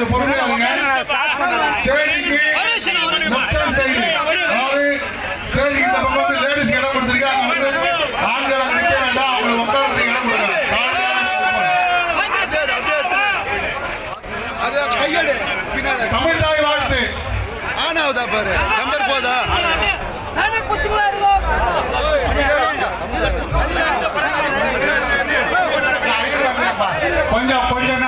கொஞ்சம் பொறுமையாகுங்க. ஸ்டேஜுக்கு left side, அதாவது ஸ்டேஜுக்கு இந்த பக்கம் வந்து லேடிஸ் இடம் கொடுத்துருக்காங்க. வந்து ஆண்கள் நிற்க வேண்டாம், அவங்களை உட்கார்றதுக்கு இடம் கொடுங்க. தமிழ்தாய் வாழ்த்து ஆனாவதா பாரு நம்பர் போதா கொஞ்சம்